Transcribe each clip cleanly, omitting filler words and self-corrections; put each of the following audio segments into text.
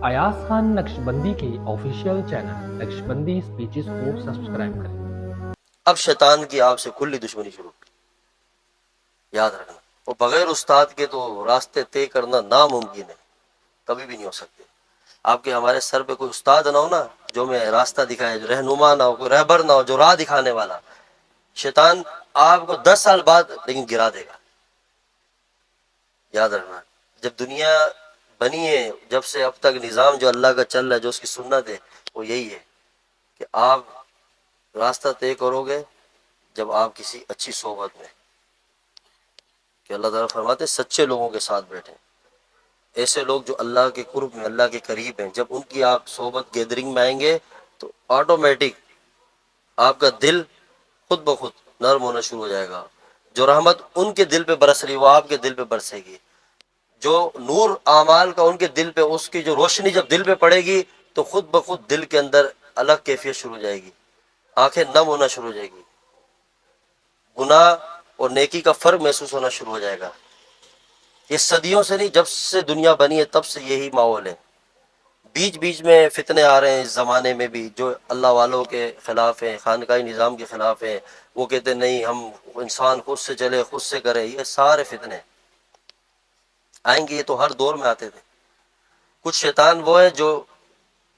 अयाज खान नक्शबंदी के official channel Naqshbandi speeches को subscribe करें। अब शैतान की आपसे खुली दुश्मनी शुरू, याद रखना। और बगैर उस्ताद के तो रास्ते तय करना नामुमकिन है, कभी भी नहीं हो सकते। आपके हमारे सर पे कोई उस्ताद ना हो ना, जो हमें रास्ता दिखाए, जो रहनुमा ना हो, कोई रहबर ना हो, जो राह दिखाने वाला, शैतान आपको 10 साल बाद लेकिन गिरा देगा, याद रखना। जब दुनिया बनी है, जब से अब तक निज़ाम जो अल्लाह का चल रहा है, जो उसकी सुन्नत है, वो यही है कि आप रास्ता तय करोगे जब आप किसी अच्छी सोबत में, कि अल्लाह ताला फरमाते सच्चे लोगों के साथ बैठे। ऐसे लोग जो अल्लाह के कुर्ब में, अल्लाह के करीब हैं, जब उनकी आप सोबत गैदरिंग में आएंगे तो ऑटोमेटिक आपका दिल खुद ब खुद नर्म होना शुरू हो जाएगा। जो रहमत उनके दिल पे बरस रही वो आपके दिल पे बरसेगी। जो नूर आमाल का उनके दिल पे, उसकी जो रोशनी जब दिल पे पड़ेगी तो खुद ब खुद दिल के अंदर अलग कैफियत शुरू हो जाएगी, आंखें नम होना शुरू हो जाएगी, गुनाह और नेकी का फर्क महसूस होना शुरू हो जाएगा। ये सदियों से नहीं, जब से दुनिया बनी है तब से यही माहौल है। बीच बीच में फितने आ रहे हैं इस ज़माने में भी, जो अल्लाह वालों के ख़िलाफ़ हैं, खानकाही निज़ाम के ख़िलाफ़ हैं। वो कहते नहीं, हम इंसान खुद से चले, खुद से करे। ये सारे फितने आएंगे, ये तो हर दौर में आते थे। कुछ शैतान वो है जो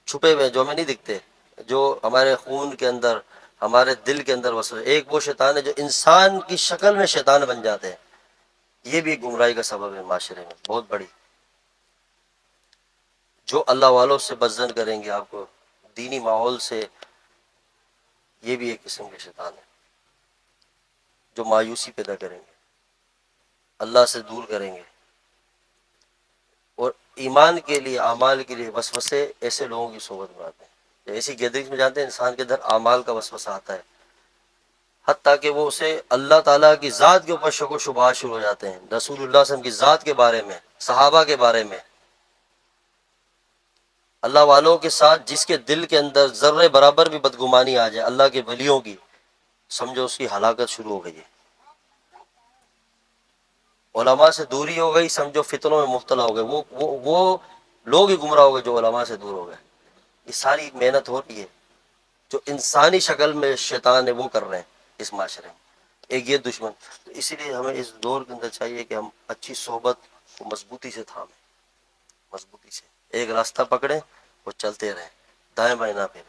छुपे हुए, जो हमें नहीं दिखते, जो हमारे खून के अंदर, हमारे दिल के अंदर बस। एक वो शैतान है जो इंसान की शक्ल में शैतान बन जाते हैं। ये भी गुमराही का सबब है माशरे में बहुत बड़ी। जो अल्लाह वालों से बज़न करेंगे, आपको दीनी माहौल से, ये भी एक किस्म के शैतान है जो मायूसी पैदा करेंगे, अल्लाह से दूर करेंगे। और ईमान के लिए, आमाल के लिए वसवसे ऐसे लोगों की सोबत में आते हैं। ऐसी गैदरिंग में जानते हैं इंसान के अंदर आमाल का वसवसा आता है, हत्ता कि वो उसे अल्लाह ताला की ज़ात के ऊपर शक व शुबहात शुरू हो जाते हैं, रसूलुल्लाह सल्लल्लाहु अलैहि वसल्लम की ज़ात के बारे में, सहाबा के बारे में। अल्लाह वालों के साथ जिसके दिल के अंदर ज़र्रे बराबर भी बदगुमानी आ जाए, अल्लाह के वलियों की, समझो उसकी हलाकत शुरू हो गई है। उलमा से दूरी हो गई, समझो फितनों में मुब्तला हो गए। वो लोग ही गुमराह हो गए जो उलमा से दूर हो गए। ये सारी मेहनत हो रही है जो इंसानी शक्ल में शैतान है वो कर रहे हैं इस माशरे में, एक ये दुश्मन। तो इसीलिए हमें इस दौर के अंदर चाहिए कि हम अच्छी सोहबत को मजबूती से थामें, मजबूती से एक रास्ता पकड़ें और चलते रहें, दाएं बाएं ना फिरें।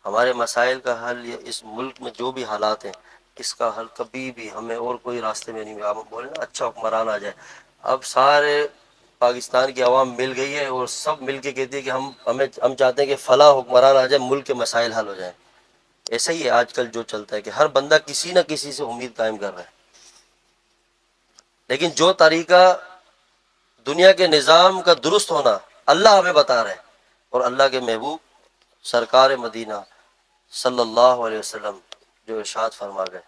हमारे मसाइल का हल, ये इस मुल्क में जो भी हालात हैं, इसका हल कभी भी हमें और कोई रास्ते में नहीं मिला। हम बोले ना अच्छा हुक्मरान आ जाए, अब सारे पाकिस्तान की आवाम मिल गई है और सब मिल के कहती है कि हम चाहते हैं कि फला हुक्मरान आ जाए, मुल्क के मसाइल हल हो जाए। ऐसा ही है आजकल जो चलता है कि हर बंदा किसी न किसी से उम्मीद कायम कर रहा है। लेकिन जो तरीका दुनिया के निज़ाम का दुरुस्त होना अल्लाह हमें बता रहे हैं, और अल्लाह के महबूब सरकार मदीना सल्लल्लाहु अलैहि वसल्लम जो इरशाद फरमा गए,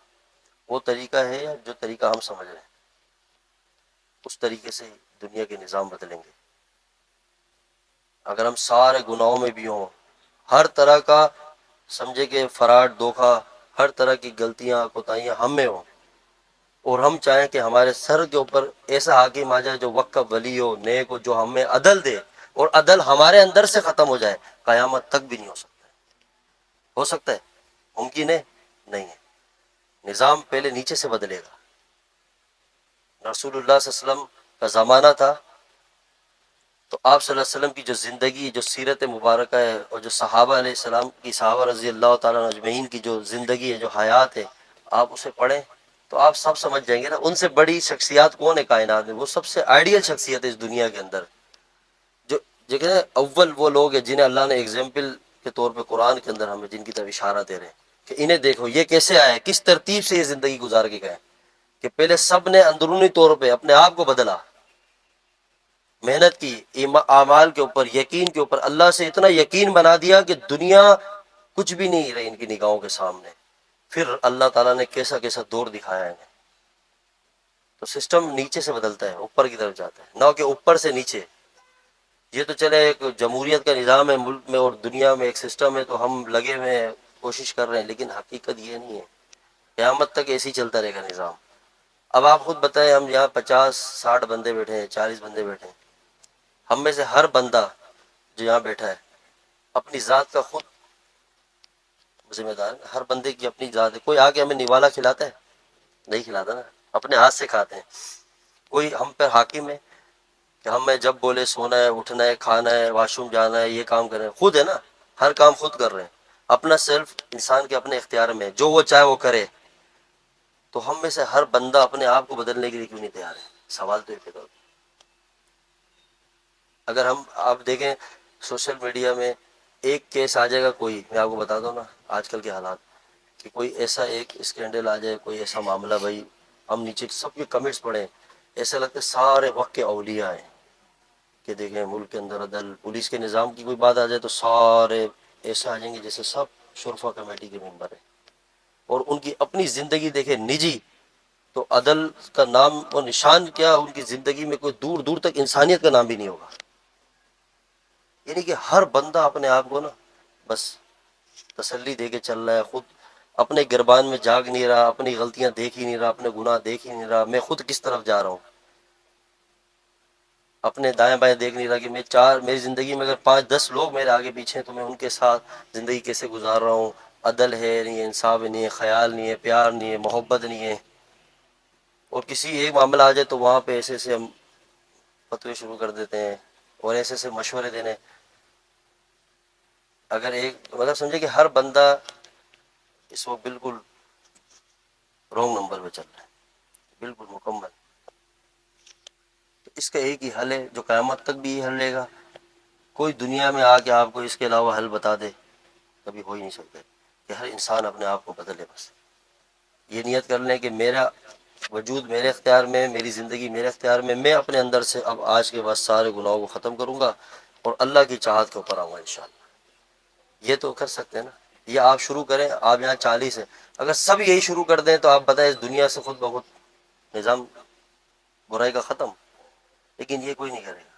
वो तरीका है या जो तरीका हम समझ रहे हैं, उस तरीके से ही दुनिया के निज़ाम बदलेंगे। अगर हम सारे गुनाहों में भी हों, हर तरह का समझे कि फराड धोखा, हर तरह की गलतियां कोताहियां हम में हों, और हम चाहें कि हमारे सर के ऊपर ऐसा हाकिम आ जाए जो वक्त का वली हो, नेक हो, जो हमें अदल दे, और अदल हमारे अंदर से ख़त्म हो जाए, क़यामत तक भी नहीं हो सकता है। हो सकता है? मुमकिन है? नहीं है। निज़ाम पहले नीचे से बदलेगा। रसूलुल्लाह सल्लल्लाहु अलैहि वसल्लम का ज़माना था तो आप सल्लल्लाहु अलैहि वसल्लम की जो ज़िंदगी, जो सीरत मुबारक है, और जो सहाबा अलैहिस्सलाम की, सहाबा रज़ी अल्लाह ताला अजमईन की जो ज़िंदगी है, जो हयात है, आप उसे पढ़ें तो आप सब समझ जाएंगे ना। उनसे बड़ी शख्सियत कौन है कायनात में? वो सबसे आइडियल शख्सियत है इस दुनिया के अंदर। जो जो कहते हैं अव्वल वो लोग हैं जिन्हें अल्लाह ने एग्जाम्पल के तौर पर कुरान के अंदर हमें जिनकी तरफ इशारा दे रहे हैं कि इन्हें देखो ये कैसे आए, किस तरतीब से ये ज़िंदगी गुजार के गए, कि पहले सब ने अंदरूनी तौर पर अपने आप को बदला, मेहनत की, आमाल के ऊपर, यकीन के ऊपर, अल्लाह से इतना यकीन बना दिया कि दुनिया कुछ भी नहीं रही इनकी निगाहों के सामने। फिर अल्लाह ताला ने कैसा कैसा दौर दिखाया इन्हें। तो सिस्टम नीचे से बदलता है, ऊपर की तरफ जाता है, ना कि ऊपर से नीचे। ये तो चले एक जमहूरियत का निज़ाम है मुल्क में और दुनिया में, एक सिस्टम है, तो हम लगे हुए हैं, कोशिश कर रहे हैं, लेकिन हकीकत ये नहीं है। क़यामत तक ऐसे ही चलता रहेगा निज़ाम। अब आप खुद बताएं, हम यहाँ 50-60 बंदे बैठे हैं, 40 बंदे बैठे हैं, हम में से हर बंदा جو یہاں بیٹھا ہے اپنی ذات کا خود ذمہ دار ہے. ہر بندے کی اپنی ذات ہے. کوئی آ کے ہمیں نوالا کھلاتا ہے؟ نہیں کھلاتا نا. اپنے ہاتھ سے کھاتے ہیں. کوئی ہم پہ حاکم ہے کہ ہمیں جب بولے سونا ہے، اٹھنا ہے، کھانا ہے، واش روم جانا ہے، یہ کام کریں؟ خود ہے نا. ہر کام خود کر رہے ہیں. اپنا سیلف انسان کے اپنے اختیار میں ہے. جو وہ چاہے وہ کرے. تو ہم میں سے ہر بندہ اپنے آپ کو بدلنے کے لیے کیوں نہیں تیار ہے؟ سوال تو یہ پیدا ہوتا ہے. اگر ہم آپ دیکھیں سوشل میڈیا میں ایک کیس آ جائے گا، کوئی میں آپ کو بتا دوں نا آج کل کے حالات، کہ کوئی ایسا ایک اسکینڈل آ جائے، کوئی ایسا معاملہ، بھائی ہم نیچے سب کے کمنٹس پڑھیں، ایسا لگتا ہے سارے وقت کے اولیاء ہیں. کہ دیکھیں ملک کے اندر عدل پولیس کے نظام کی کوئی بات آ جائے تو سارے ایسے آ جائیں گے جیسے سب شرفا کمیٹی کے ممبر ہیں. اور ان کی اپنی زندگی دیکھیں نجی، تو عدل کا نام و نشان کیا ان کی زندگی میں کوئی دور دور تک انسانیت کا نام بھی نہیں ہوگا. یعنی کہ ہر بندہ اپنے آپ کو نا بس تسلی دے کے چل رہا ہے. خود اپنے گربان میں جاگ نہیں رہا، اپنی غلطیاں دیکھ ہی نہیں رہا، اپنے گناہ دیکھ ہی نہیں رہا، میں خود کس طرف جا رہا ہوں. اپنے دائیں بائیں دیکھ نہیں رہا کہ میری زندگی میں اگر 5-10 لوگ میرے آگے پیچھے ہیں تو میں ان کے ساتھ زندگی کیسے گزار رہا ہوں. عدل ہے نہیں ہے، انصاف نہیں ہے، خیال نہیں ہے، پیار نہیں ہے، محبت نہیں ہے. اور کسی ایک معاملہ آ جائے تو وہاں پہ ایسے ایسے ہم فتوے شروع کر دیتے ہیں اور ایسے ایسے مشورے دینے. اگر ایک مطلب سمجھے کہ ہر بندہ اس وقت بالکل رونگ نمبر پہ چل رہا ہے، بالکل مکمل. تو اس کا ایک ہی حل ہے جو قیامت تک بھی یہ حل رہے گا. کوئی دنیا میں آ کے آپ کو اس کے علاوہ حل بتا دے کبھی ہو ہی نہیں سکتا. کہ ہر انسان اپنے آپ کو بدلے. بس یہ نیت کر لیں کہ میرا وجود میرے اختیار میں، میری زندگی میرے اختیار میں. میں اپنے اندر سے اب آج کے بعد سارے گناہوں کو ختم کروں گا اور اللہ کی چاہت کے اوپر آؤں گا انشاءاللہ. یہ تو کر سکتے ہیں نا. یہ آپ شروع کریں. آپ یہاں 40 ہیں، اگر سب یہی شروع کر دیں تو آپ بتائیں اس دنیا سے خود بخود نظام برائی کا ختم. لیکن یہ کوئی نہیں کرے گا.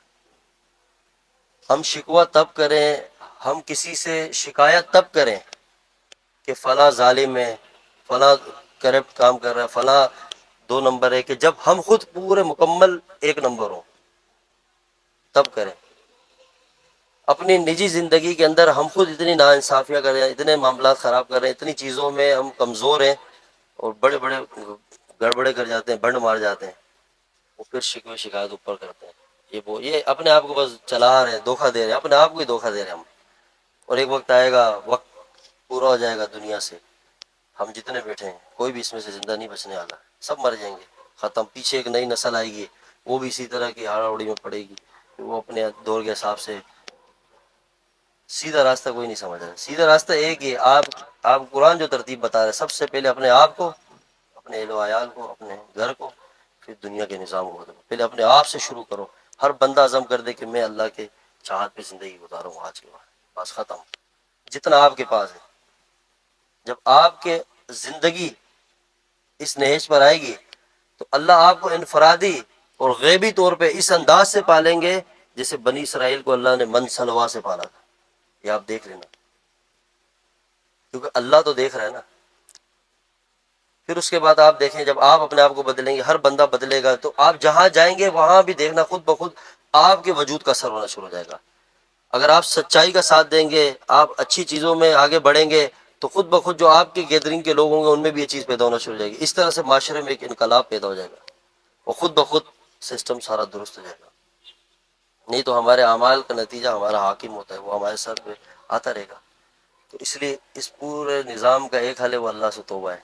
ہم شکوہ تب کریں، ہم کسی سے شکایت تب کریں کہ فلاں ظالم ہے، فلاں کرپٹ کام کر رہا ہے، فلاں 2 نمبر ہے، کہ جب ہم خود پورے مکمل 1 نمبر ہوں تب کریں. اپنی نجی زندگی کے اندر ہم خود اتنی ناانصافیاں کر رہے ہیں، اتنے معاملات خراب کر رہے ہیں، اتنی چیزوں میں ہم کمزور ہیں اور بڑے بڑے گڑبڑے کر جاتے ہیں، بنڈ مار جاتے ہیں. وہ پھر شکوے شکایت اوپر کرتے ہیں. یہ اپنے آپ کو بس چلا رہے ہیں، دھوکہ دے رہے ہیں، اپنے آپ کو ہی دھوکہ دے رہے ہیں ہم. اور ایک وقت آئے گا، وقت پورا ہو جائے گا دنیا سے. ہم جتنے بیٹھے ہیں کوئی بھی اس میں سے زندہ نہیں بچنے والا. سب مر جائیں گے، ختم. پیچھے ایک نئی نسل آئے گی، وہ بھی اسی طرح کی ہاڑا اڑی میں پڑے گی. وہ اپنے دور کے حساب سے سیدھا راستہ کوئی نہیں سمجھ رہا. سیدھا راستہ ایک ہی. آپ قرآن جو ترتیب بتا رہے ہیں، سب سے پہلے اپنے آپ کو، اپنے اہل و عیال کو، اپنے گھر کو، پھر دنیا کے نظام کو بدلو. پہلے اپنے آپ سے شروع کرو. ہر بندہ عزم کر دے کہ میں اللہ کے چاہت پہ زندگی گزاروں آج کے بعد. بس ختم. جتنا آپ کے پاس ہے، جب آپ کے زندگی اس نہج پر آئے گی تو اللہ آپ کو انفرادی اور غیبی طور پہ اس انداز سے پالیں گے جیسے بنی اسرائیل کو اللہ نے من سلوا سے پالا تھا. یہ آپ دیکھ لینا، کیونکہ اللہ تو دیکھ رہا ہے نا. پھر اس کے بعد آپ دیکھیں جب آپ اپنے آپ کو بدلیں گے، ہر بندہ بدلے گا، تو آپ جہاں جائیں گے وہاں بھی دیکھنا خود بخود آپ کے وجود کا اثر ہونا شروع ہو جائے گا. اگر آپ سچائی کا ساتھ دیں گے، آپ اچھی چیزوں میں آگے بڑھیں گے، تو خود بخود جو آپ کے گیدرنگ کے لوگ ہوں گے ان میں بھی یہ چیز پیدا ہونا شروع ہو جائے گی. اس طرح سے معاشرے میں ایک انقلاب پیدا ہو جائے گا اور خود بخود سسٹم سارا درست ہو جائے گا. نہیں تو ہمارے اعمال کا نتیجہ ہمارا حاکم ہوتا ہے، وہ ہمارے سر پہ آتا رہے گا. تو اس لیے اس پورے نظام کا ایک حل ہے، وہ اللہ سے توبہ ہے.